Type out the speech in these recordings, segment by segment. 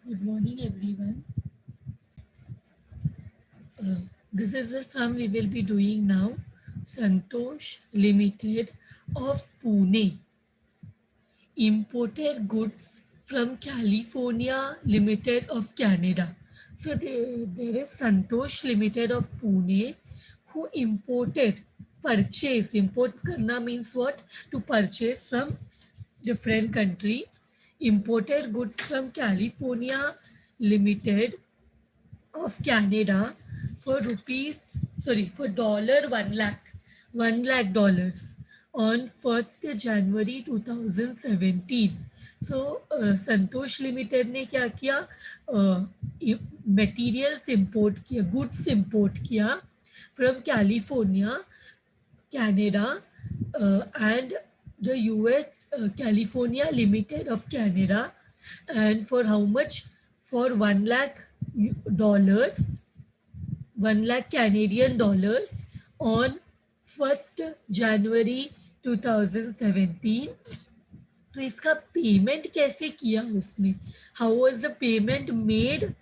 Good morning, everyone. This is the sum we will be doing now. Santosh Limited of Pune imported goods from California Limited of Canada. So there is Santosh Limited of Pune who imported, purchase. Import karna means what? To purchase from different countries. Imported goods from California Limited of Canada for for dollar 1 lakh, 1 lakh dollars on 1st January 2017. So Santosh Limited ने क्या किया, materials import किया, goods import किया from California Canada and the US California Limited of Canada, and for how much? For 1 lakh dollars, 1 lakh Canadian dollars on 1st January 2017. तो इसका payment कैसे किया उसने? How was the payment made?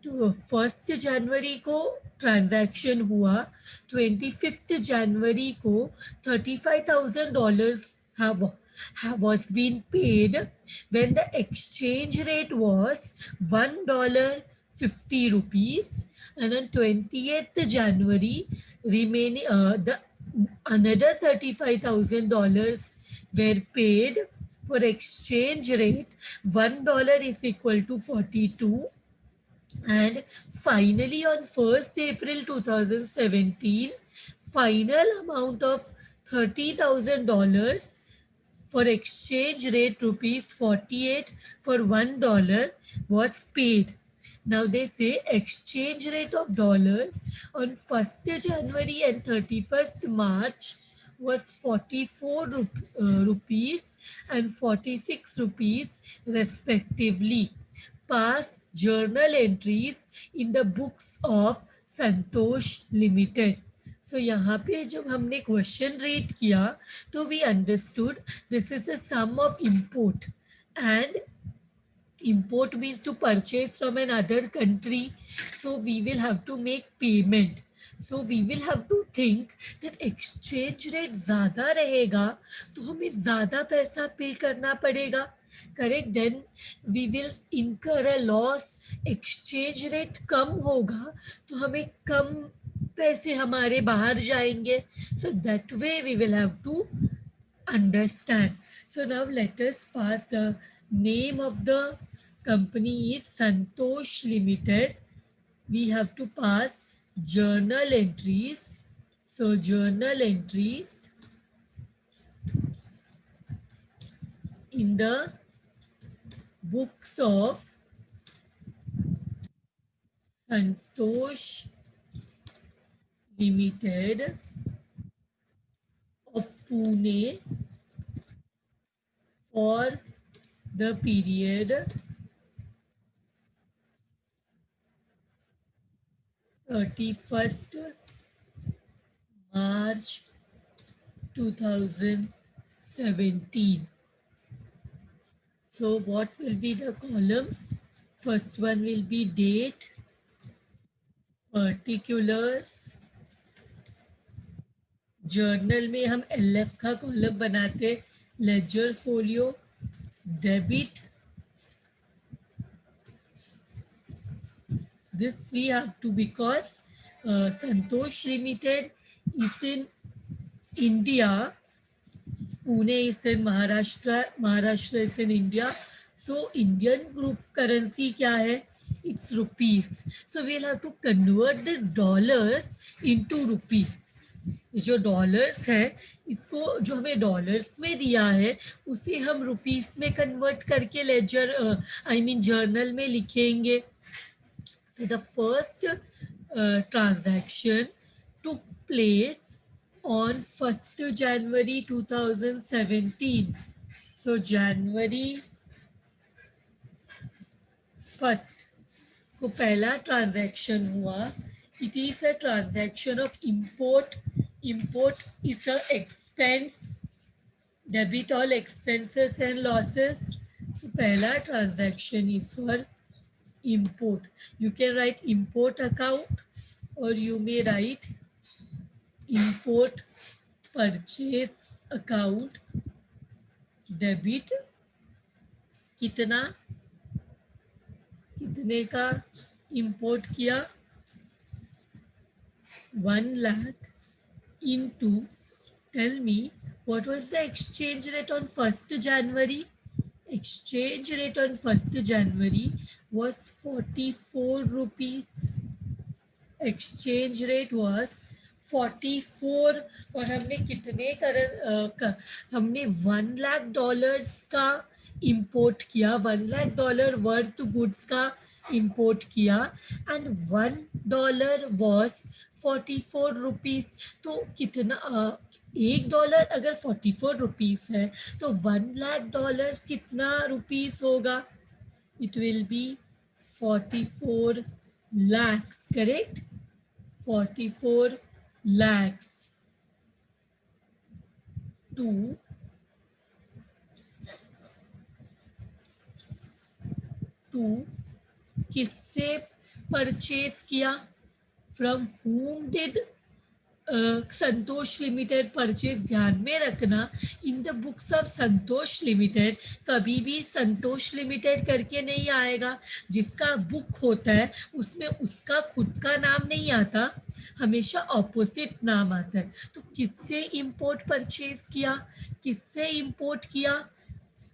तो 1 जनवरी को transaction हुआ, 25 जनवरी को $35,000 was been paid when the exchange rate was $1.50, and on 28th January remaining the another $35,000 were paid. For exchange rate, $1 is equal to 42. And finally, on 1st April 2017, final amount of $30,000 for exchange rate rupees 48 for $1 was paid. Now they say exchange rate of dollars on 1st January and 31st March was 44 rupees and 46 rupees respectively. Past journal entries in the books of Santosh Limited. So यहाँ पे जब हमने question read किया तो we understood this is a sum of import, and import means to purchase from another country, so we will have to make payment. So we will have to think that exchange rate ज़्यादा रहेगा तो हमें ज़्यादा पैसा पे करना पड़ेगा, correct? Then we will incur a loss. Exchange rate कम होगा तो हमें कम पैसे हमारे बाहर जाएंगे. So that way we will have to understand. So now let us pass. The name of the company is Santosh Limited. We have to pass journal entries. So journal entries in the books of Santosh Limited of Pune for the period 31st March 2017. So what will be the columns? First one will be date, particulars. Journal में हम LF का column बनाते, ledger folio, debit. This we have to because Santosh Limited is in India. Pune is in Maharashtra. Maharashtra is in India. So Indian group currency क्या है? It's rupees. So we'll have to convert this dollars into rupees. ये जो dollars है इसको जो हमें dollars में दिया है उसे हम रुपीस में कन्वर्ट करके लेजर आई मीन जर्नल में लिखेंगे. So the first transaction took place on 1st January 2017. So January 1st को पहला transaction हुआ. It is a transaction of import. Import is a expense. Debit all expenses and losses. So पहला transaction is for import. You can write import account or you may write import purchase account debit. कितना, कितने का import किया, 1 lakh into, tell me what was the exchange rate on 1st January? Exchange rate on 1st January was 44 rupees. Exchange rate was 44 और हमने कितने हमने $1 लाख का import किया, $1 लाख वर्थ गुड्स का इंपोर्ट किया एंड $1 वॉज 44 रुपीज. तो कितना $1 अगर 44 रुपीज है तो $1 लाख कितना रुपीज होगा? It will be 44 lakhs, correct? 44 lakhs to किससे परचेज किया? From whom did Santosh limited purchase? ध्यान में रखना in the books of Santosh limited कभी भी संतोष लिमिटेड करके नहीं आएगा. जिसका बुक होता है उसमें उसका खुद का नाम नहीं आता, हमेशा ऑपोजिट नाम आता है. तो किससे इंपोर्ट परचेज किया? किससे इंपोर्ट किया?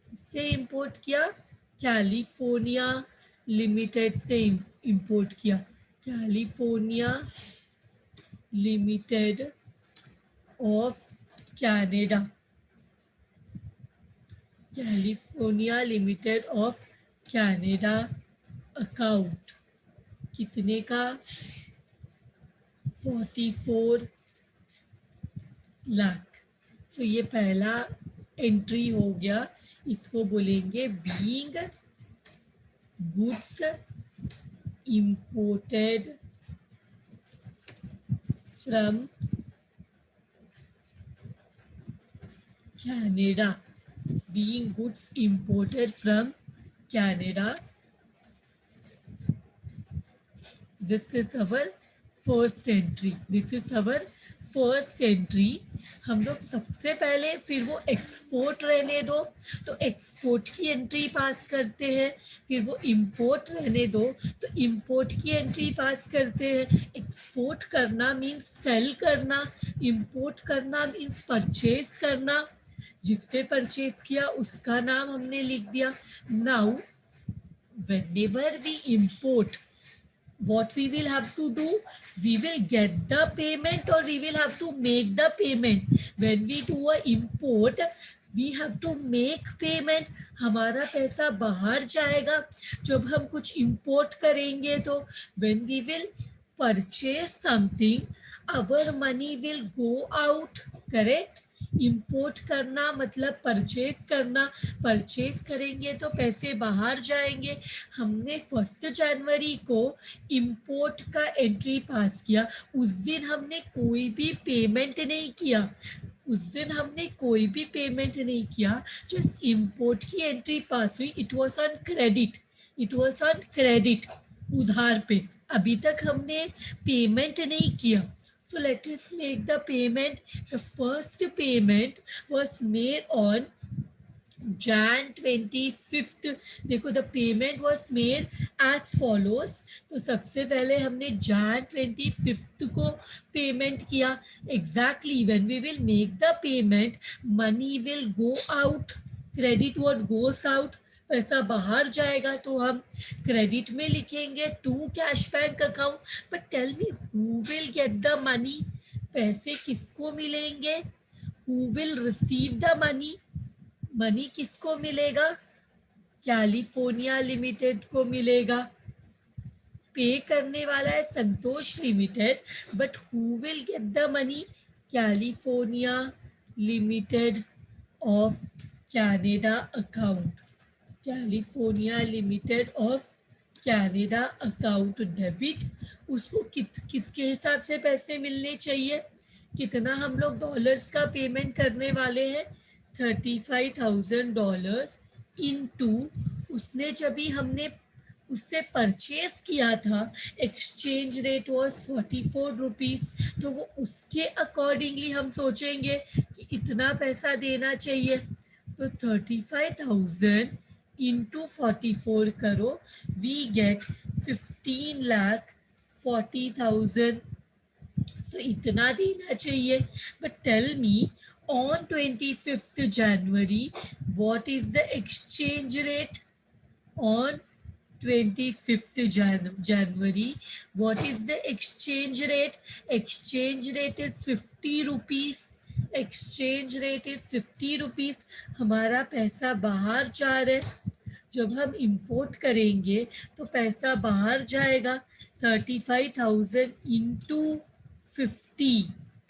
किससे इंपोर्ट किया? कैलिफोर्निया लिमिटेड से इंपोर्ट किया. California limited of Canada. California limited of Canada account कितने का? 44 लाख. सो ये पहला एंट्री हो गया. इसको बोलेंगे being goods imported from Canada. Being goods imported from Canada. This is our first entry. This is our first entry. हम लोग सबसे पहले, फिर वो एक्सपोर्ट रहने दो तो एक्सपोर्ट की एंट्री पास करते हैं, फिर वो इंपोर्ट रहने दो तो इंपोर्ट की एंट्री पास करते हैं. एक्सपोर्ट करना मीन्स सेल करना, इंपोर्ट करना मीन्स परचेज करना. जिससे परचेज किया उसका नाम हमने लिख दिया. Now whenever we import, what we will have to do, we will get the payment or we will have to make the payment. When we do a import, we have to make payment. हमारा पैसा बाहर जाएगा जब हम कुछ import करेंगे. तो when we will purchase something, our money will go out, correct? Import करना मतलब परचेज करना, परचेज करेंगे तो पैसे बाहर जाएंगे. हमने 1 जनवरी को इंपोर्ट का एंट्री पास किया. उस दिन हमने कोई भी पेमेंट नहीं किया, उस दिन हमने कोई भी पेमेंट नहीं किया. जो इंपोर्ट की एंट्री पास हुई, it was on credit, it was on credit, उधार पे. अभी तक हमने पेमेंट नहीं किया. So let us make the payment. The first payment was made on Jan 25th. देखो the payment was made as follows. तो सबसे पहले हमने Jan 25th को पेमेंट किया. Exactly when we will make the payment, money will go out. Credit what goes out, पैसा बाहर जाएगा तो हम क्रेडिट में लिखेंगे to cash bank account. But tell me who will get the money? पैसे किसको मिलेंगे? Who will receive the money? Money किसको मिलेगा? कैलिफोर्निया लिमिटेड को मिलेगा. पे करने वाला है Santosh limited, but who will get the money? California limited of Canada account. California limited of Canada account debit. उसको किसके हिसाब से पैसे मिलने चाहिए? कितना हम लोग डॉलर्स का पेमेंट करने वाले हैं? $35,000 इनटू, उसने जब भी हमने उससे परचेज किया था, एक्सचेंज रेट वॉज 44 रुपीज़, तो वो उसके अकॉर्डिंगली हम सोचेंगे कि इतना पैसा देना चाहिए। तो 35,000 इंटू 44 करो, वी गेट 15,40,000। सो इतना देना चाहिए। But tell me, on 25th January, what is the exchange rate? On 25th January, what is the exchange rate? Exchange rate is 50 rupees. Exchange rate is 50 rupees. हमारा पैसा बाहर जा रहा है, जब हम इंपोर्ट करेंगे तो पैसा बाहर जाएगा। 35,000 इंटू 50,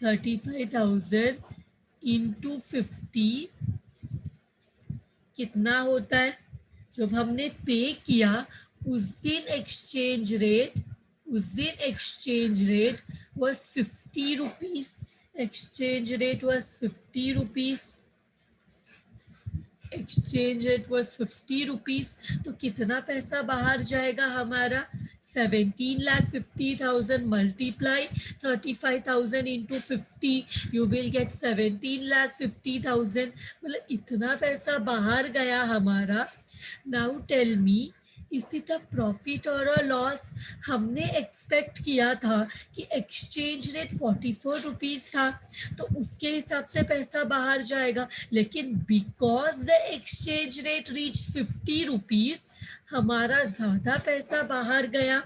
35,000 इंटू 50 कितना होता है? जब हमने पे किया उस दिन exchange rate was 50 rupees. Exchange rate was 50 rupees. Exchange rate was 50 rupees. तो कितना पैसा बाहर जाएगा हमारा? 17,50,000 multiply 35,000 into 50, you will get 17,50,000। मतलब इतना पैसा बाहर गया हमारा। Now tell me, is it a profit और अ लॉस? हमने एक्सपेक्ट किया था कि एक्सचेंज रेट 44 रुपीज था, तो उसके हिसाब से पैसा बाहर जाएगा, लेकिन because the exchange rate reach 50 rupees, हमारा ज्यादा पैसा बाहर गया।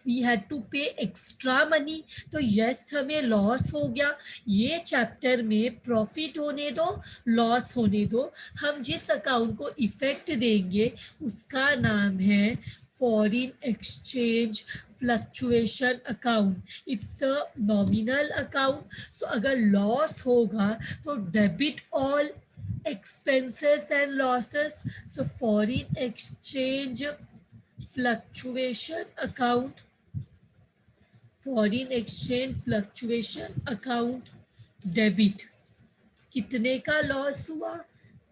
वी हैड टू पे एक्स्ट्रा मनी, तो यस हमें लॉस हो गया। ये चैप्टर में प्रॉफिट होने दो, लॉस होने दो, हम जिस अकाउंट को इफेक्ट देंगे उसका नाम है foreign exchange fluctuation account. It's a nominal account. So अगर लॉस होगा तो debit all expenses and losses. So foreign exchange fluctuation account, foreign exchange fluctuation account, debit. कितने का लॉस हुआ?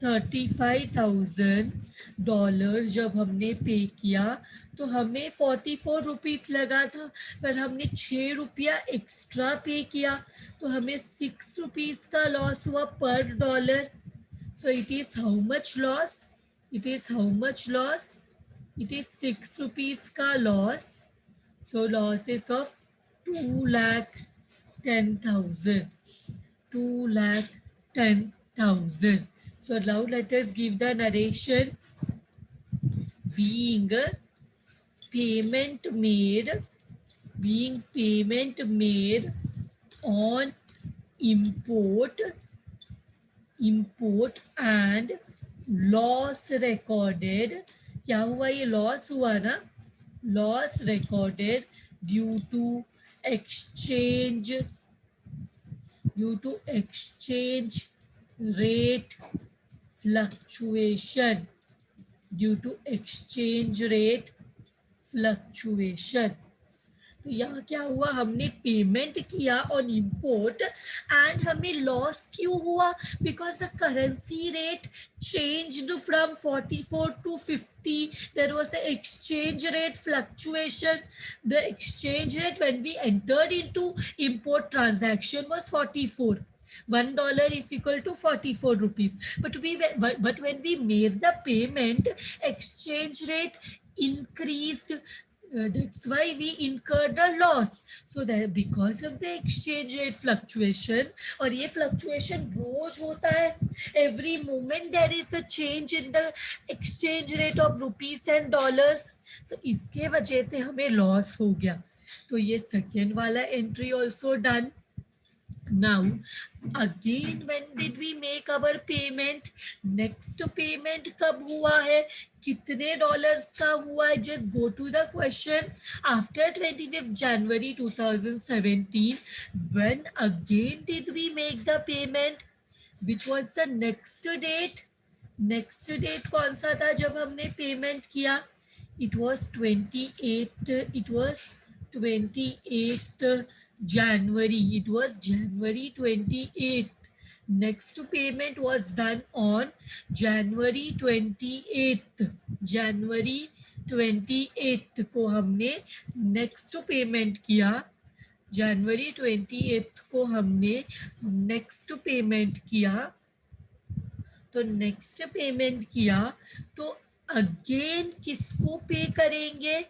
$35,000 जब हमने पे किया तो हमें 44 रुपीज लगा था, पर हमने 6 रुपया एक्स्ट्रा पे किया तो हमें 6 रुपीज का लॉस हुआ पर dollar. So it is how much loss? It is how much loss? It is 6 rupees का loss. So losses of 2,10,000. 2,10,000. So now let us give the narration. Being payment made, being payment made on import, import and loss recorded. क्या हुआ? ये loss हुआ ना, loss recorded due to exchange, due to exchange rate fluctuation, due to exchange rate fluctuation। तो यहाँ क्या हुआ? हमने पेमेंट किया ऑन इंपोर्ट एंड हमें लॉस क्यों हुआ? Because the currency rate changed from 44 to 50. There was an exchange rate fluctuation. The exchange rate when we entered into import transaction was 44. $1 is equal to 44 rupees. But when we made the payment, exchange rate increased. That's why we incurred a loss. So that because of the exchange rate fluctuation, और ये fluctuation रोज होता है, every moment there is a change in the exchange rate of rupees and dollars. So इसके वजह से हमें loss हो गया। तो ये second वाला entry also done. Now again when did we make our payment? Next payment कब हुआ है? कितने डॉलर्स का हुआ है? Just go to the question. After 25th January 2017, when again did we make the payment? Which was the next date? Next date कौन सा था जब हमने पेमेंट किया? It was 28, it was 28 January. It was January 28th. Next payment was done on January 28th. January 28 को हमने next payment किया, जनवरी 28 को हमने नेक्स्ट पेमेंट किया, तो नेक्स्ट पेमेंट किया तो अगेन किसको पे करेंगे,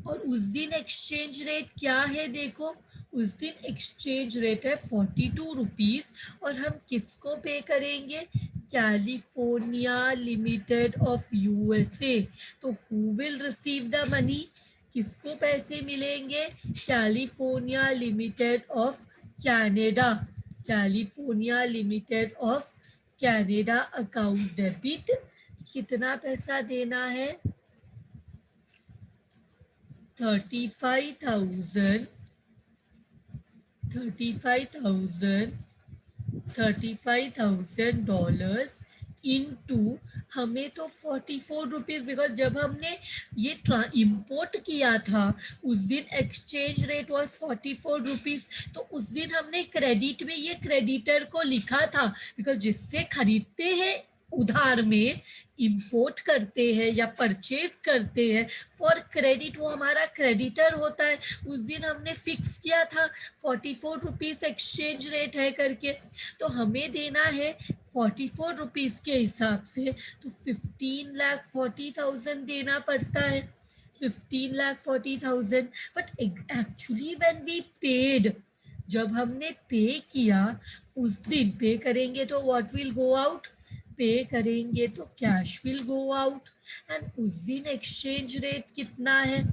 और उस दिन एक्सचेंज रेट क्या है देखो, उस दिन एक्सचेंज रेट है 42 रुपीज, और हम किसको पे करेंगे, कैलिफोर्निया लिमिटेड ऑफ यूएसए। तो who will receive the money, किसको पैसे मिलेंगे, California limited of Canada, California limited of Canada account debit. कितना पैसा देना है, 35,000, 35,000, $35,000 इंटू, हमें तो 44 रुपीज, बिकॉज जब हमने ये इम्पोर्ट किया था उस दिन एक्सचेंज रेट वॉज 44 रुपीज, तो उस दिन हमने क्रेडिट में ये क्रेडिटर को लिखा था, बिकॉज जिससे खरीदते हैं उधार में, इंपोर्ट करते हैं या परचेज करते हैं फॉर क्रेडिट, वो हमारा क्रेडिटर होता है। उस दिन हमने फिक्स किया था 44 रुपीज एक्सचेंज रेट है करके, तो हमें देना है 44 रुपीज के हिसाब से, तो 15,40,000 देना पड़ता है, 15,40,000। But actually when we paid, जब हमने पे किया उस दिन पे करेंगे तो व्हाट विल गो आउट, पे करेंगे तो cash will go out, and उस दिन एक्सचेंज रेट कितना है,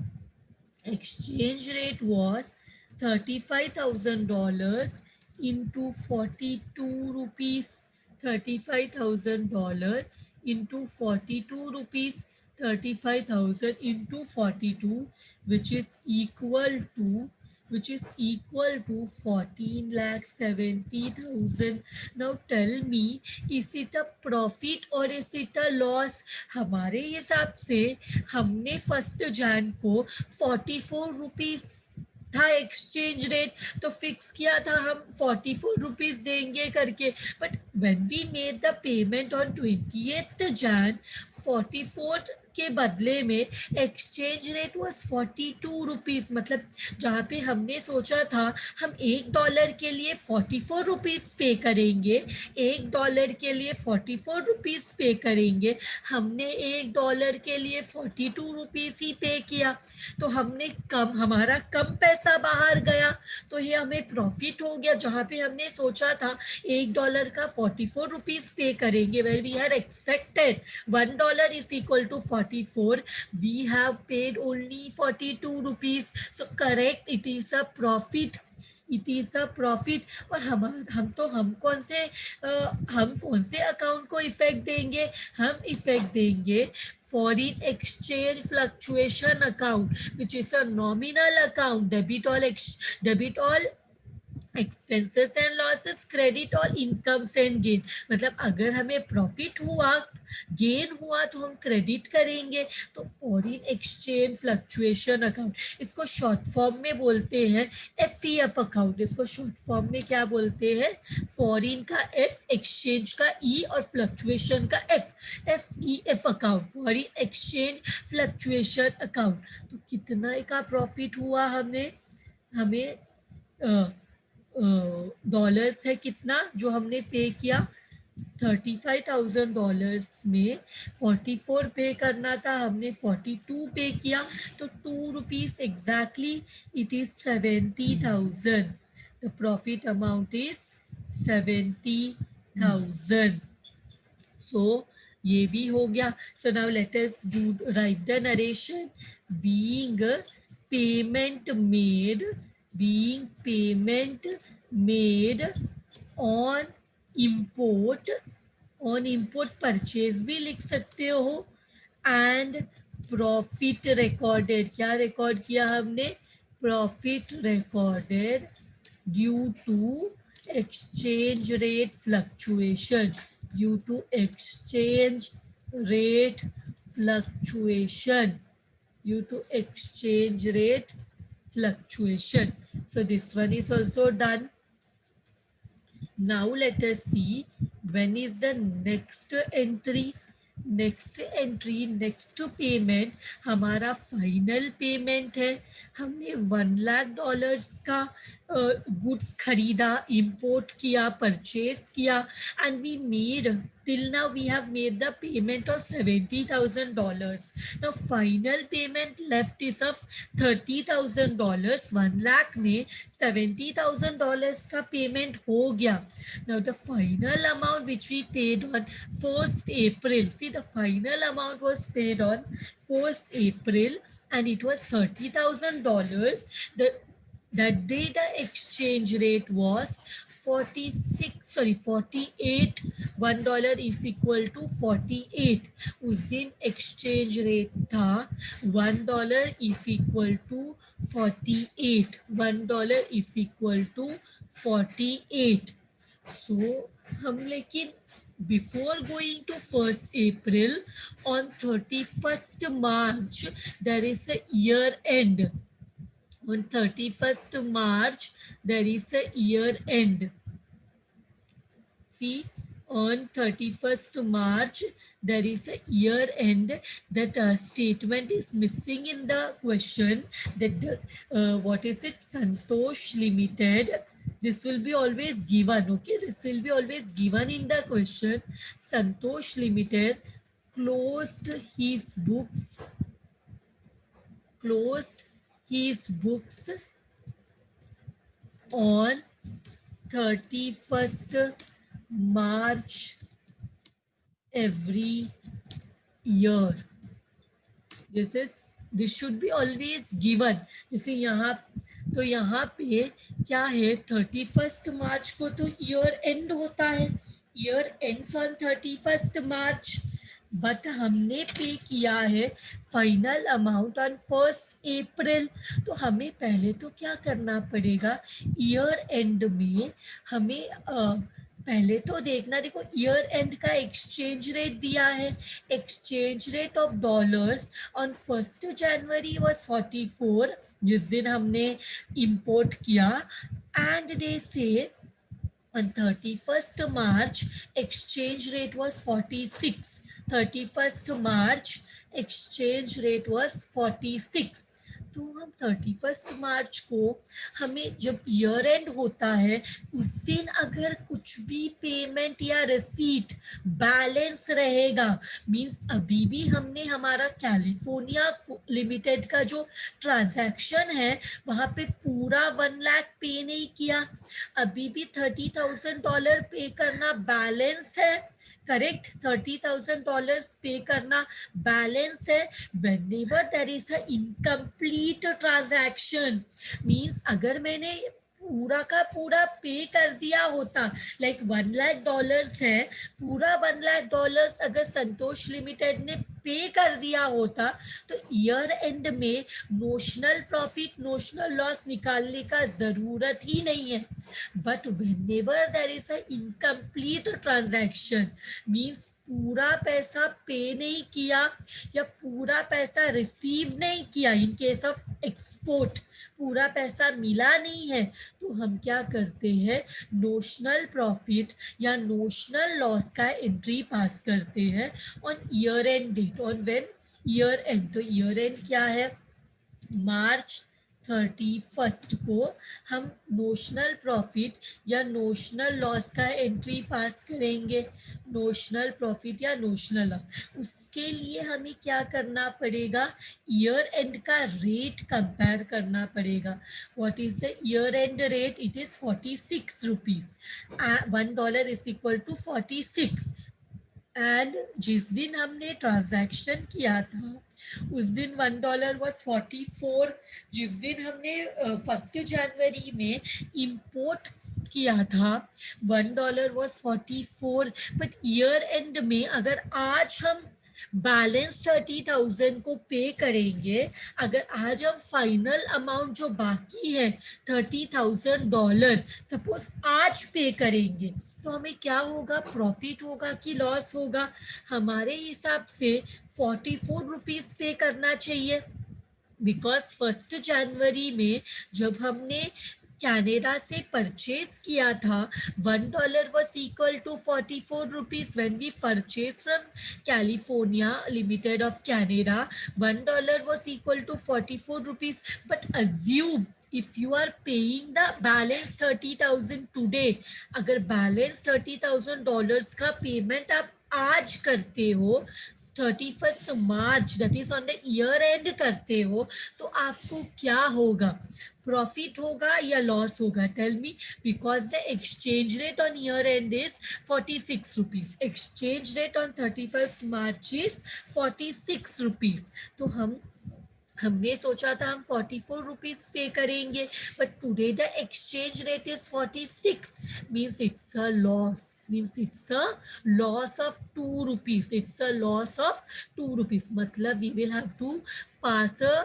exchange rate was $35,000 into 42 rupees, $35,000 into 42 rupees, 35,000 into 42, which is equal to, which is equal to 14,70,000. Now tell me, is it a profit or is it a loss? हमारे हिसाब से हमने 1 जन को 44 रुपीज था exchange rate, तो fix किया था हम 44 रुपीज देंगे करके, but when we made the payment on 28 Jan, 44 के बदले में एक्सचेंज रेट वॉज 42 रुपीज, मतलब जहाँ पे हमने सोचा था हम $1 के लिए 44 रुपीज पे करेंगे, $1 के लिए 44 रुपीज पे करेंगे, हमने $1 के लिए 42 रुपीज ही पे किया, तो हमने कम, हमारा कम पैसा बाहर गया, तो ये हमें प्रॉफिट हो गया। जहाँ पे हमने सोचा था $1 का 44 रुपीज पे करेंगे, well we had expected $1 is equal to 44, we have paid only 42 rupees, so correct, it is a profit, it is a profit. और हम कौन से अकाउंट को इफेक्ट देंगे, हम इफेक्ट देंगे foreign exchange fluctuation account, which is a nominal account, debit all expenses and losses, credit और incomes and gain. मतलब अगर हमें प्रॉफिट हुआ, गेन हुआ, तो हम क्रेडिट करेंगे, तो फॉरेन एक्सचेंज फ्लक्चुएशन अकाउंट, इसको शॉर्ट फॉर्म में बोलते हैं एफईएफ अकाउंट। इसको शॉर्ट फॉर्म में क्या बोलते हैं, फॉरेन का एफ, एक्सचेंज का ई और फ्लक्चुएशन का F, FEF account, foreign exchange fluctuation account. तो कितना का प्रॉफिट हुआ हमें डॉलर्स है कितना जो हमने पे किया, $35,000 में 44 पे करना था, हमने 42 पे किया, तो 2 rupees exactly, it is 70,000, the profit amount is 70,000। So ये भी हो गया। So now let us do write the narration, being payment made, being payment made on import, on import purchase भी लिख सकते हो, एंड प्रॉफिट रिकॉर्डेड, क्या record किया हमने, profit recorded due to exchange rate fluctuation, due to exchange rate fluctuation, due to exchange rate fluctuation. So this one is also done. Now let us see when is the next entry. Next entry, next payment हमारा final payment है। हमने $1 लाख का goods खरीदा, import किया, purchase किया, and we made till now we have made the payment of $70,000. Now final payment left is of $30,000. 1 lakh में $70,000 का payment हो गया. Now the final amount which we paid on 1st April, see the final amount was paid on 1st April and it was $30,000. That day the exchange rate was 48. $1 is equal to 48. उस दिन exchange rate था $1 is equal to 48. $1 is equal to 48. So हम लेकिन before going to 1st April, on 31st March there is a year end. On 31st March, there is a year end. See, on 31st March, there is a year end. That statement is missing in the question. That what is it? Santosh Limited. This will be always given. Okay, this will be always given in the question. Santosh Limited closed his books. Closed his books on 31st March every year. This should be always given. जैसे यहाँ तो यहाँ पे क्या है, 31st मार्च को तो year and होता है, year ends on 31st March, but हमने पे किया है फाइनल अमाउंट ऑन 1st अप्रैल. तो हमें पहले तो क्या करना पड़ेगा, ईयर एंड में हमें पहले तो देखना, देखो ईयर एंड का एक्सचेंज रेट दिया है. Exchange rate of dollars on 1st January was 44, जिस दिन हमने इंपोर्ट किया, एंड दे से on 31st March exchange rate was 46. 31st March exchange rate was 46. तो हम 31st मार्च को हमें जब ईयर एंड होता है उस दिन अगर कुछ भी पेमेंट या रिसीट बैलेंस रहेगा, मींस अभी भी हमने हमारा कैलिफोर्निया लिमिटेड का जो ट्रांजैक्शन है वहां पे पूरा 1 लाख पे नहीं किया, अभी भी $30,000 पे करना बैलेंस है. करेक्ट, $30,000 पे करना बैलेंस है. whenever there is a incomplete transaction, means अगर मैंने पूरा का पूरा पे कर दिया होता, लाइक $1 लाख है, पूरा $1 लाख अगर संतोष लिमिटेड ने पे कर दिया होता तो ईयर एंड में नोशनल प्रॉफिट नोशनल लॉस निकालने का जरूरत ही नहीं है. But whenever there is a incomplete transaction, means पूरा पैसा पे नहीं किया या पूरा पैसा रिसीव नहीं किया, इन केस ऑफ एक्सपोर्ट पूरा पैसा मिला नहीं है, तो हम क्या करते हैं, नोशनल प्रॉफिट या नोशनल लॉस का एंट्री पास करते हैं on year end date, on when year end. तो ईयर एंड क्या है, मार्च 31st को हम नोशनल प्रॉफिट या नोशनल लॉस का एंट्री पास करेंगे, नोशनल प्रॉफिट या नोशनल लॉस. उसके लिए हमें क्या करना पड़ेगा, ईयर एंड का रेट कंपेयर करना पड़ेगा. What is the year end rate, it is 46 rupees. $1 is equal to 46. And जिस दिन हमने ट्रांजैक्शन किया था उस दिन $1 was 44. जिस दिन हमने 1st जनवरी में इंपोर्ट किया था $1 was 44. बट ईयर एंड में अगर आज हम बैलेंस 30,000 को पे करेंगे, अगर आज हम फाइनल अमाउंट जो बाकी है $30,000 सपोज आज पे करेंगे, तो हमें क्या होगा, प्रॉफिट होगा कि लॉस होगा. हमारे हिसाब से 44 रुपीज पे करना चाहिए, बिकॉज 1st जनवरी में जब हमने कनाडा से परचेज किया था, $1 was equal to 44 rupees. When we purchase from California Limited of Canada, $1 was equal to 44 rupees. But assume if you are paying the balance 30,000 today, अगर balance $30,000 का पेमेंट आप आज करते हो, 31 मार्च that is on the year and करते हो, तो आपको क्या होगा? प्रॉफिट होगा या लॉस होगा? Tell me, because the exchange rate on year end is 46 rupees, exchange rate on 31 March is 46 rupees. तो हमने सोचा था हम 44 रुपीज पे करेंगे, but today the exchange rate is 46, means it's a loss, means it's a loss of 2 rupees, it's a loss of 2 rupees। मतलब we will have to pass a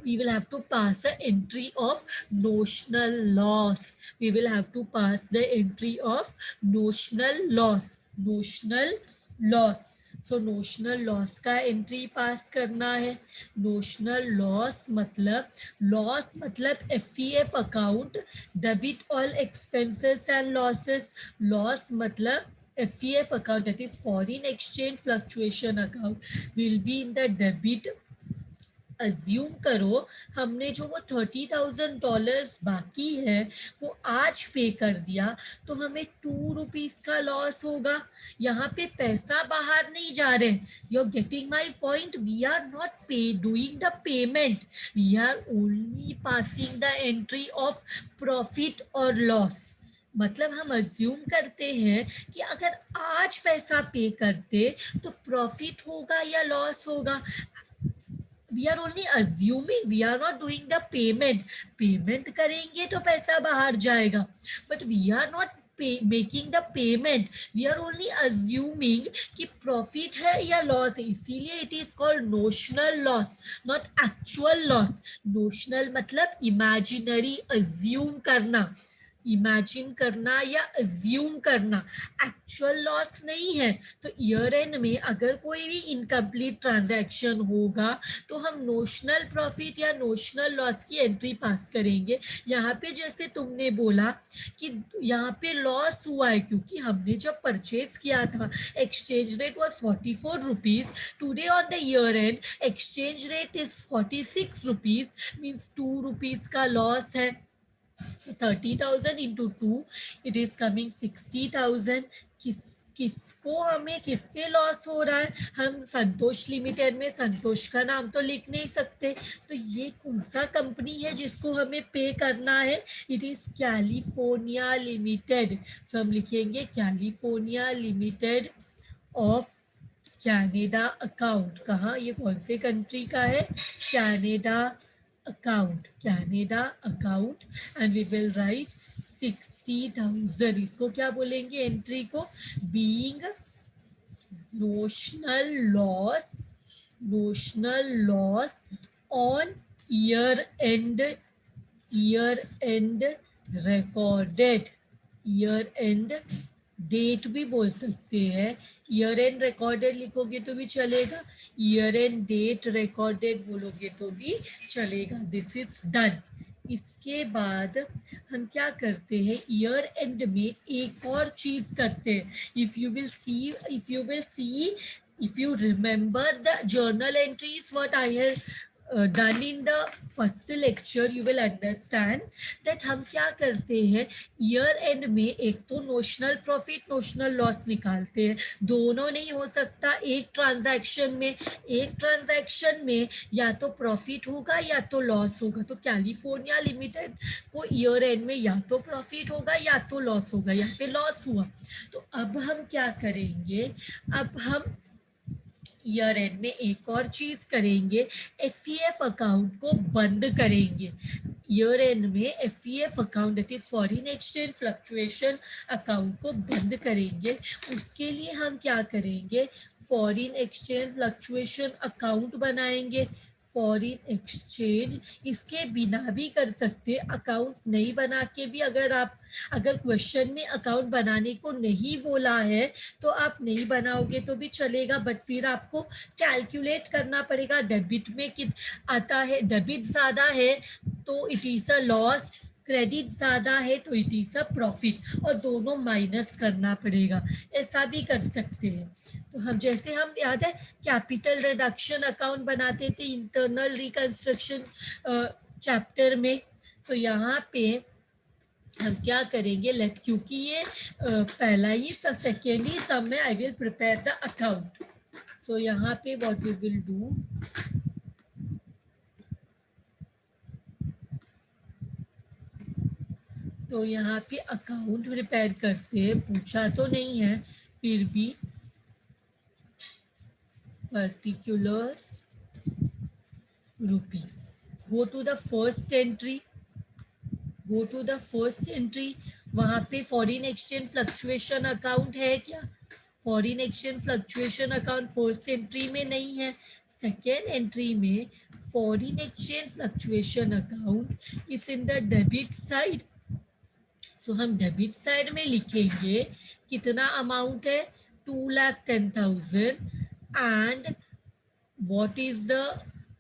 we will have to pass the entry of notional loss, we will have to pass the entry of notional loss, notional loss। So notional loss का entry पास करना है। Notional loss मतलब F account, debit all expenses and losses. Loss मतलब FEF account, that is foreign exchange fluctuation account, will be in the debit। Assume करो हमने जो वो $30,000 बाकी है वो आज पे कर दिया, तो हमें 2 रुपीज का लॉस होगा। यहाँ पे पैसा बाहर नहीं जा रहे, you are getting my point, we are not pay doing the payment, we are only passing the entry of profit और लॉस। मतलब हम अज्यूम करते हैं कि अगर आज पैसा पे करते तो प्रॉफिट होगा या लॉस होगा। we are only assuming, we are not doing the payment, payment करेंगे तो पैसा बाहर जाएगा, but we are not making the payment, we are only assuming कि प्रॉफिट है या लॉस है, इसीलिए it is called notional loss, not actual loss. Notional मतलब इमेजिनरी, अज्यूम करना, इमेजिन करना या अज्यूम करना, एक्चुअल लॉस नहीं है। तो ईयर एंड में अगर कोई भी इनकम्प्लीट ट्रांजैक्शन होगा तो हम नोशनल प्रॉफिट या नोशनल लॉस की एंट्री पास करेंगे। यहाँ पे जैसे तुमने बोला कि यहाँ पे लॉस हुआ है क्योंकि हमने जब परचेज किया था exchange rate was 44 rupees, today on the year and exchange rate is 46 rupees, means 2 rupees का लॉस है। So 30,000 into 2, it is coming 60,000। किसको हमें किससे लॉस हो रहा है? हम संतोष लिमिटेड में संतोष का नाम तो लिख नहीं सकते, तो ये कौन सा कंपनी है जिसको हमें पे करना है? It is California limited. So हम लिखेंगे California limited of Canada account. कहाँ, ये कौन से कंट्री का है? Canada account, Canada account, and we will write 60,000। इसको क्या बोलेंगे एंट्री को? Being notional loss, notional loss on year end, year end recorded, year end date भी बोल सकते हैं, ईयर एंड रिकॉर्डेड लिखोगे तो भी चलेगा, ईयर एंड डेट रिकॉर्डेड बोलोगे तो भी चलेगा। This is done. इसके बाद हम क्या करते हैं, ईयर एंड में एक और चीज करते हैं। If you will see, if you remember the journal entries what I have done in the first lecture, you will understand that हम क्या करते हैं, ईयर एंड में एक तो नोशनल प्रॉफिट नोशनल लॉस निकालते हैं, दोनों नहीं हो सकता एक ट्रांजैक्शन में। एक ट्रांजैक्शन में या तो प्रॉफिट होगा या तो लॉस होगा, तो कैलिफोर्निया लिमिटेड को ईयर एंड में या तो प्रॉफिट होगा या तो लॉस होगा, यहाँ पे लॉस हुआ। तो अब हम क्या करेंगे, अब हम ईयर एंड में एक और चीज करेंगे, एफईएफ अकाउंट को बंद करेंगे। ईयर एंड में FEF account, that is foreign exchange fluctuation account को बंद करेंगे। उसके लिए हम क्या करेंगे, फॉरेन एक्सचेंज फ्लक्चुएशन अकाउंट बनाएंगे। फॉरेन एक्सचेंज, इसके बिना भी कर सकते, अकाउंट नहीं बना के भी, अगर क्वेश्चन में अकाउंट बनाने को नहीं बोला है तो आप नहीं बनाओगे तो भी चलेगा, बट फिर आपको कैलकुलेट करना पड़ेगा। डेबिट में कि आता है, डेबिट ज़्यादा है तो it is a loss, credit ज़्यादा है तो इट इज़ अ प्रॉफिट, और दोनों माइनस करना पड़ेगा, ऐसा भी कर सकते हैं। तो हम जैसे हम याद है कैपिटल रिडक्शन अकाउंट बनाते थे इंटरनल रिकंस्ट्रक्शन चैप्टर में। सो यहाँ पे हम क्या करेंगे, लेट, क्योंकि ये पहला ही सेकेंड ही सम में, I will prepare the account. So यहाँ पे व्हाट वी विल डू, तो यहाँ पे अकाउंट प्रिपेयर करते हैं, पूछा तो नहीं है फिर भी, particulars rupees, go to the first entry, go to the first entry, वहाँ पे फॉरिन एक्सचेंज फ्लक्चुएशन अकाउंट है क्या, foreign exchange fluctuation account first entry में नहीं है। सेकेंड एंट्री में foreign exchange fluctuation account is in the debit side. So हम debit side में लिखेंगे कितना अमाउंट है, 2,10,000, and what is the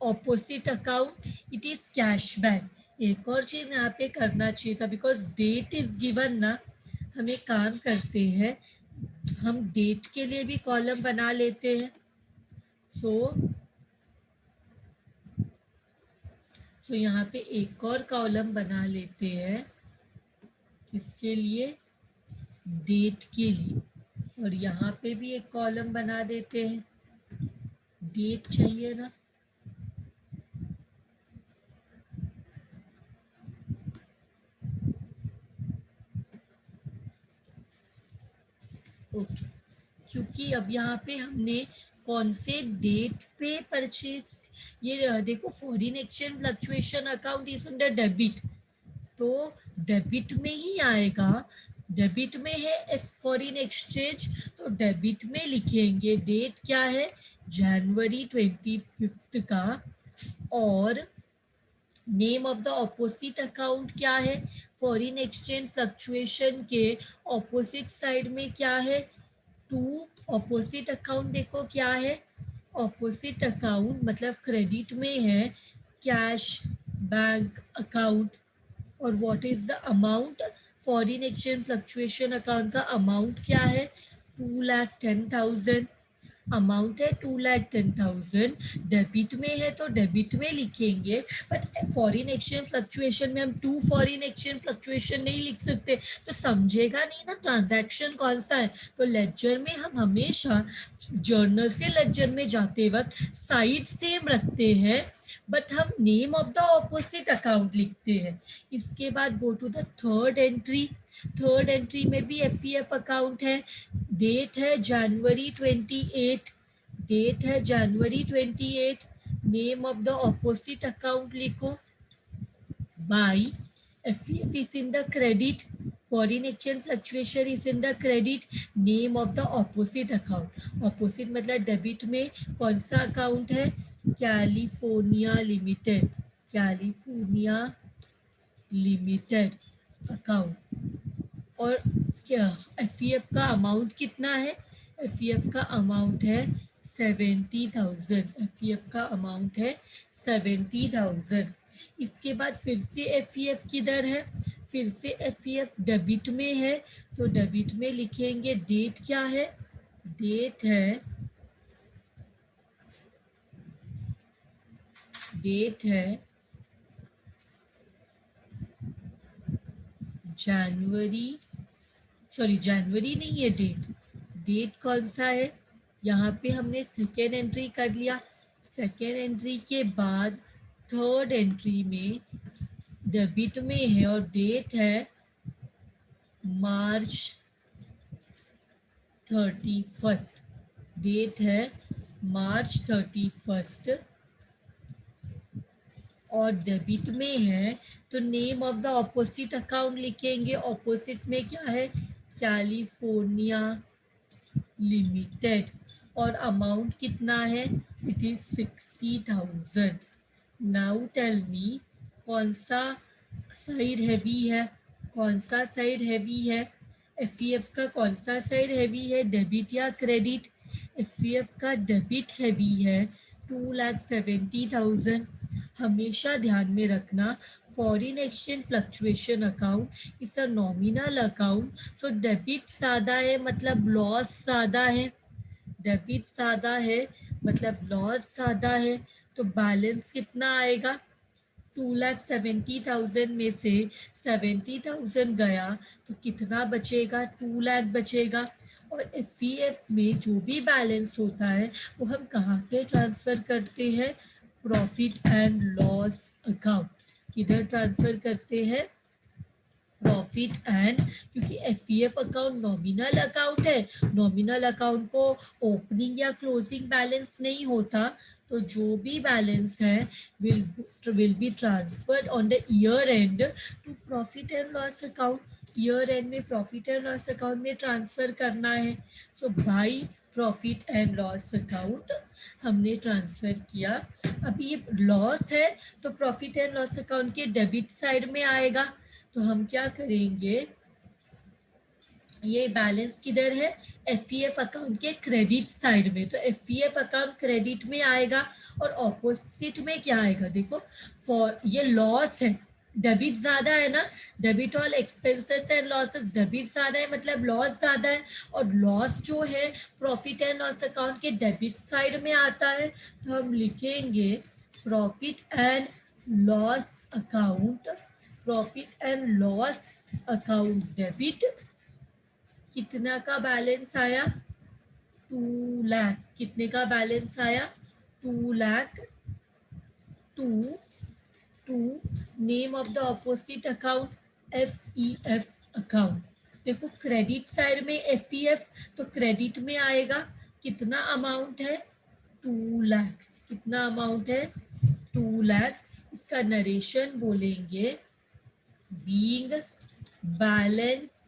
opposite account, it is cash back. एक और चीज यहाँ पे करना चाहिए था, बिकॉज डेट इज गिवन ना, हम एक काम करते हैं, हम डेट के लिए भी कॉलम बना लेते हैं। सो यहाँ पे एक और कॉलम बना लेते हैं, किसके लिए, डेट के लिए, और यहाँ पे भी एक कॉलम बना देते हैं, डेट चाहिए ना। ओके, क्योंकि अब यहाँ पे हमने कौन से डेट पे परचेज, ये देखो foreign exchange fluctuation account is under debit, तो डेबिट में ही आएगा, डेबिट में है फॉरिन एक्सचेंज, तो डेबिट में लिखेंगे, डेट क्या है, जनवरी 25 का, और name of the opposite account क्या है, फॉरिन एक्सचेंज फ्लक्चुएशन के ऑपोजिट साइड में क्या है, टू, ऑपोजिट अकाउंट देखो क्या है, ऑपोजिट अकाउंट मतलब क्रेडिट में है कैश बैंक अकाउंट, और what is the amount, foreign exchange fluctuation account का अमाउंट क्या है, 2,10,000, अमाउंट है 2,10,000, डेबिट में है तो डेबिट में लिखेंगे, बट फॉरिन एक्सचेंज फ्लक्चुएशन में हम टू फॉरिन एक्सचेंज फ्लक्चुएशन नहीं लिख सकते, तो समझेगा नहीं ना ट्रांजैक्शन कौन सा है। तो लेजर में हम हमेशा जर्नल से लेजर में जाते वक्त साइड सेम रखते हैं, बट हम name of the opposite account लिखते हैं। इसके बाद go to the third entry, third entry में भी एफ अकाउंट है, डेट है जनवरी 28, डेट है जनवरी 28, name of the opposite account लिखो, by, F is in the credit, foreign exchange fluctuation is in the credit, name of the opposite account, opposite मतलब debit में कौन सा अकाउंट है, California limited, California limited account, और क्या F का amount कितना है, एफ का अमाउंट है 70,000, एफ का अमाउंट है 70,000। इसके बाद फिर से एफ किधर है, फिर से एफ डेबिट में है, तो डेबिट में लिखेंगे, डेट क्या है, डेट है, डेट है जनवरी, सॉरी जनवरी नहीं है डेट, डेट कौन सा है, यहाँ पे हमने सेकेंड एंट्री कर लिया, सेकेंड एंट्री के बाद थर्ड एंट्री में डेबिट में है और डेट है मार्च 31, डेट है मार्च 31, और डेबिट में है तो name of the opposite account लिखेंगे, ऑपोजिट में क्या है, कैलिफोर्निया लिमिटेड, और अमाउंट कितना है, it is 60,000। Now tell me कौन सा साइड हैवी है, कौन सा साइड हैवी है, एफ का कौन सा साइड हैवी है, डेबिट या क्रेडिट, एफ का डेबिट हैवी है 2,70,000, हमेशा ध्यान में रखना, foreign exchange fluctuation account is a nominal account, so debit ज़्यादा है मतलब लॉस ज़्यादा है, डेबिट ज़्यादा है मतलब लॉस ज़्यादा है। तो बैलेंस कितना आएगा, 2,70,000 में से 70,000 गया तो कितना बचेगा, 2 लाख बचेगा। और एफ में जो भी बैलेंस होता है वो हम कहाँ पे ट्रांसफ़र करते हैं, प्रॉफिट एंड लॉस अकाउंट। किधर ट्रांसफ़र करते हैं, प्रॉफिट एंड, क्योंकि एफ अकाउंट नॉमिनल अकाउंट है, नॉमिनल अकाउंट को ओपनिंग या क्लोजिंग बैलेंस नहीं होता, तो जो भी बैलेंस है will be transferred on the year end to profit and loss account. Year end में प्रॉफिट एंड लॉस अकाउंट में ट्रांसफर करना है। So by profit and loss account हमने ट्रांसफर किया। अभी ये लॉस है तो प्रॉफिट एंड लॉस अकाउंट के डेबिट साइड में आएगा, तो हम क्या करेंगे, ये बैलेंस किधर है, एफ अकाउंट के क्रेडिट साइड में, तो एफ अकाउंट क्रेडिट में आएगा। और ऑपोजिट में क्या आएगा, देखो फॉर ये लॉस है, डेबिट ज़्यादा है ना, debit all expenses and losses, debit ज़्यादा है मतलब लॉस ज़्यादा है, और लॉस जो है प्रॉफिट एंड लॉस अकाउंट के डेबिट साइड में आता है, तो हम लिखेंगे profit and loss account, profit and loss account debit, कितना का बैलेंस आया, 2 लाख, कितने का बैलेंस आया, 2 lakh, to to, name of the opposite account F account. देखो क्रेडिट साइड में एफ तो क्रेडिट में आएगा, कितना अमाउंट है, 2 लाख, कितना अमाउंट है, 2 लाख। इसका नरेशन बोलेंगे, being balance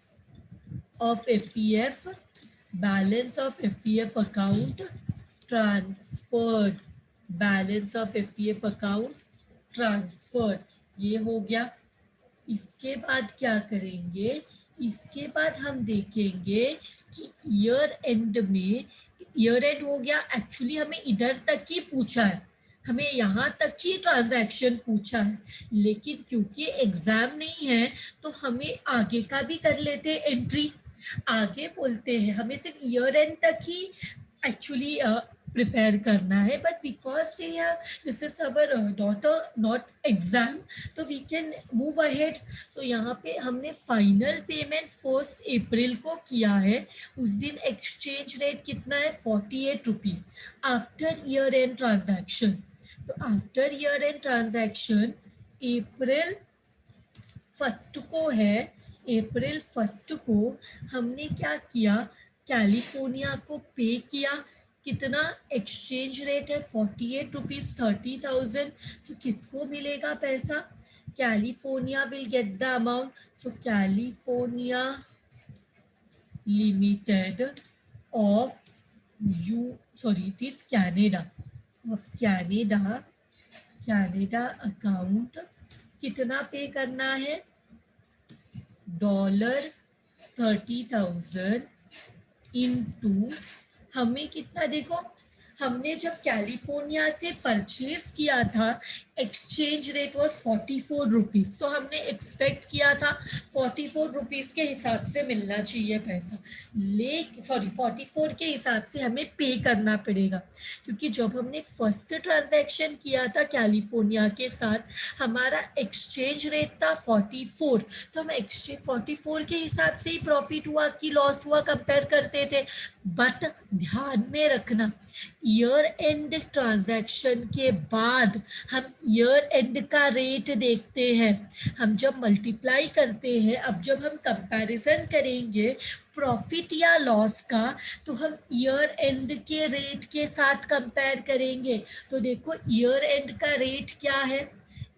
of FEF, balance of FEF account transferred, balance of FEF account transfer, ये हो गया। इसके बाद क्या करेंगे, इसके बाद हम देखेंगे कि ईयर एंड में, ईयर एंड हो गया, एक्चुअली हमें इधर तक ही पूछा है, हमें यहाँ तक ही ट्रांजैक्शन पूछा है, लेकिन क्योंकि एग्जाम नहीं है तो हमें आगे का भी कर लेते हैं एंट्री। आगे बोलते हैं हमें सिर्फ ईयर एंड तक ही एक्चुअली प्रिपेयर करना है, but because they are, this is our not exam, तो वी कैन मूव अहेड। तो यहाँ पे हमने फाइनल पेमेंट 1 अप्रैल को किया है, उस दिन एक्सचेंज रेट कितना है, 48 rupees after year end transaction. तो after year end transaction April first को है, अप्रैल फर्स्ट को हमने क्या किया, कैलिफोर्निया को पे किया, कितना एक्सचेंज रेट है, 48 रुपीज़, 30,000। सो किसको मिलेगा पैसा, California will get the amount, so California limited of you, sorry it is Canada, of Canada, Canada account कितना पे करना है, $30,000 इंटू, हमें कितना, देखो हमने जब कैलिफोर्निया से परचेज किया था एक्सचेंज रेट वॉज 44 रुपीज़, तो हमने एक्सपेक्ट किया था 44 रुपीज़ के हिसाब से मिलना चाहिए पैसा, ले सॉरी 44 के हिसाब से हमें पे करना पड़ेगा, क्योंकि जब हमने फर्स्ट ट्रांजैक्शन किया था कैलिफोर्निया के साथ हमारा एक्सचेंज रेट था 44, तो हम एक्सचेंज 44 के हिसाब से ही प्रॉफिट हुआ कि लॉस हुआ कंपेयर करते थे। बट ध्यान में रखना, ईयर एंड ट्रांजैक्शन के बाद हम ईयर एंड का रेट देखते हैं, हम जब मल्टीप्लाई करते हैं, अब जब हम कंपैरिजन करेंगे प्रॉफिट या लॉस का, तो हम ईयर एंड के रेट के साथ कंपेयर करेंगे। तो देखो ईयर एंड का रेट क्या है,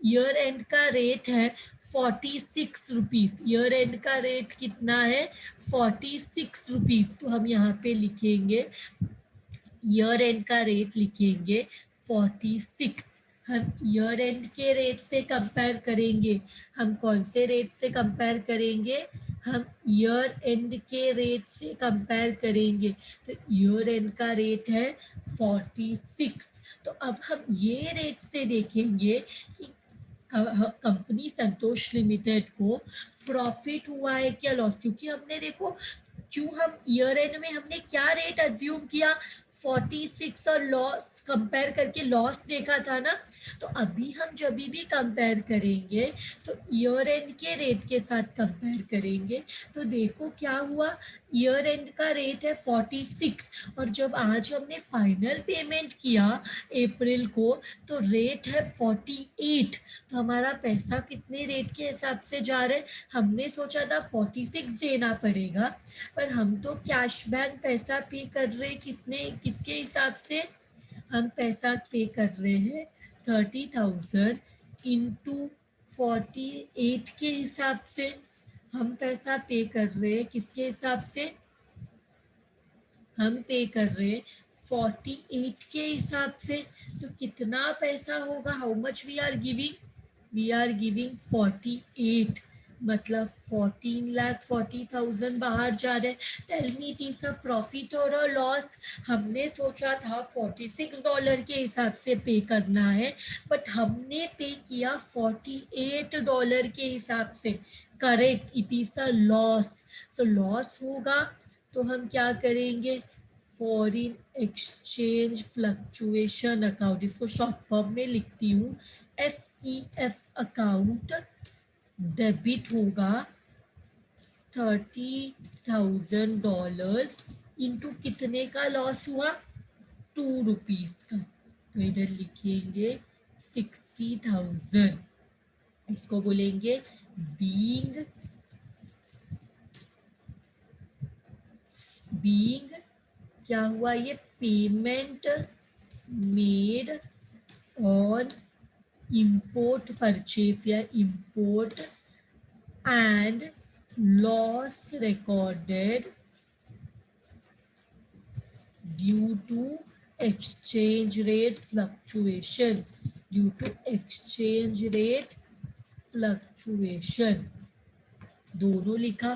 ईयर एंड का रेट है 46 रुपीज़, ईयर एंड का रेट कितना है, 46 रुपीज़। तो हम यहाँ पे लिखेंगे, ईयर एंड का रेट लिखेंगे 46, हम ईयर एंड के रेट से कंपेयर करेंगे, हम कौन से रेट से कंपेयर करेंगे, हम ईयर एंड के रेट से कंपेयर करेंगे, तो ईयर एंड का रेट है 46। तो अब हम ये रेट से देखेंगे कि कंपनी संतोष लिमिटेड को प्रॉफिट हुआ है क्या लॉस, क्योंकि हमने देखो क्यों हम ईयर एंड में हमने क्या रेट अज्यूम किया 46 और लॉस कंपेयर करके लॉस देखा था ना। तो अभी हम जब भी कंपेयर करेंगे तो ईयर एंड के रेट के साथ कंपेयर करेंगे। तो देखो क्या हुआ, ईयर एंड का रेट है 46 और जब आज हमने फाइनल पेमेंट किया अप्रैल को तो रेट है 48। तो हमारा पैसा कितने रेट के हिसाब से जा रहा है, हमने सोचा था 46 देना पड़ेगा, पर हम तो कैश बैक पैसा पे कर रहे किसके हिसाब से, हम पैसा पे कर रहे हैं 30,000 इंटू 48 के हिसाब से। हम पैसा पे कर रहे हैं किसके हिसाब से, हम पे कर रहे हैं 48 के हिसाब से। तो कितना पैसा होगा, how much we are giving, we are giving 48, मतलब 14,40,000 बाहर जा रहे हैं। Tell me it is a profit और अ लॉस। हमने सोचा था $46 के हिसाब से पे करना है, बट हमने पे किया $48 के हिसाब से। Correct, it is a loss. So loss होगा तो हम क्या करेंगे, फॉरिन एक्सचेंज फ्लक्चुएशन अकाउंट, इसको शॉर्ट फॉर्म में लिखती हूँ FEF अकाउंट, डेबिट होगा $30,000 इंटू कितने का लॉस हुआ, ₹2 का। तो इधर लिखेंगे 60,000, इसको बोलेंगे बीइंग क्या हुआ, ये payment made on import purchase या import and loss recorded due to exchange rate fluctuation, due to exchange rate fluctuation। दोनों लिखा,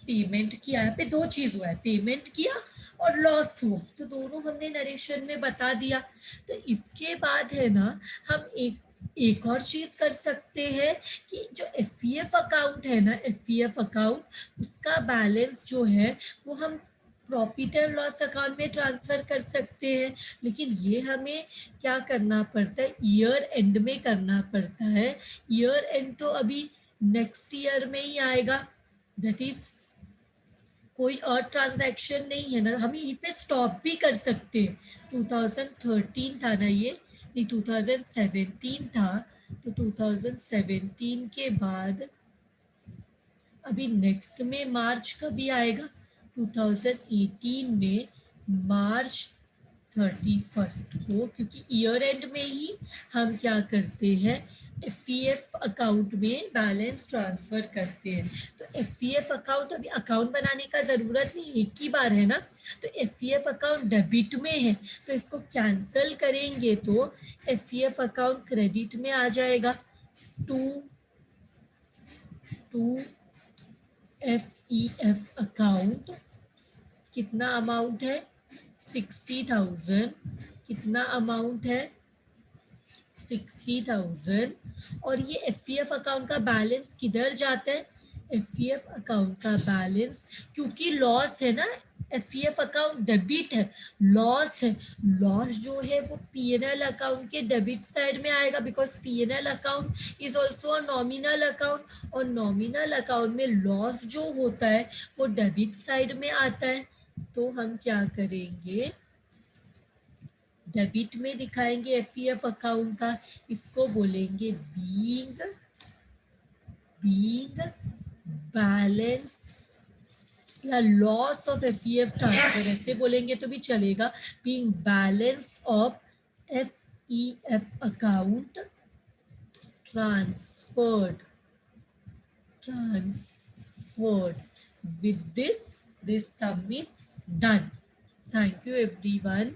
पेमेंट किया, यहाँ पे दो चीज हुआ है, पेमेंट किया और लॉस हुआ, तो दोनों हमने नरेशन में बता दिया। तो इसके बाद है ना, हम एक और चीज कर सकते हैं कि जो FEF अकाउंट है ना, FEF अकाउंट उसका बैलेंस जो है वो हम प्रॉफिट एंड लॉस अकाउंट में ट्रांसफर कर सकते हैं, लेकिन ये हमें क्या करना पड़ता है, ईयर एंड में करना पड़ता है। ईयर एंड तो अभी नेक्स्ट ईयर में ही आएगा, दैट इज कोई और ट्रांजैक्शन नहीं है ना, हम यहीं पे स्टॉप भी कर सकते हैं। 2013 था ना ये, नहीं 2017 था, तो 2017 के बाद अभी नेक्स्ट में मार्च कभी आएगा, 2018 में मार्च 31 को, क्योंकि ईयर एंड में ही हम क्या करते हैं, FEF अकाउंट में बैलेंस ट्रांसफर करते हैं। तो FEF अकाउंट अभी अकाउंट बनाने का ज़रूरत नहीं, एक ही बार है ना। तो FEF अकाउंट डेबिट में है, तो इसको कैंसल करेंगे तो FEF अकाउंट क्रेडिट में आ जाएगा। टू FEF अकाउंट कितना अमाउंट है, 60,000, कितना अमाउंट है 60,000। और ये FEF अकाउंट का बैलेंस किधर जाता है, FEF अकाउंट का बैलेंस, क्योंकि लॉस है ना, FEF अकाउंट डेबिट है, लॉस है, लॉस जो है वो P&L अकाउंट के डेबिट साइड में आएगा, because P&L account is also a nominal account, और नॉमिनल अकाउंट में लॉस जो होता है वो डेबिट साइड में आता है। तो हम क्या करेंगे, डेबिट में दिखाएंगे FEF अकाउंट का, इसको बोलेंगे बीइंग बैलेंस या लॉस ऑफ FEF ट्रांसफर, ऐसे बोलेंगे तो भी चलेगा, being balance of FEF account transferred with this sum is done। Thank you everyone।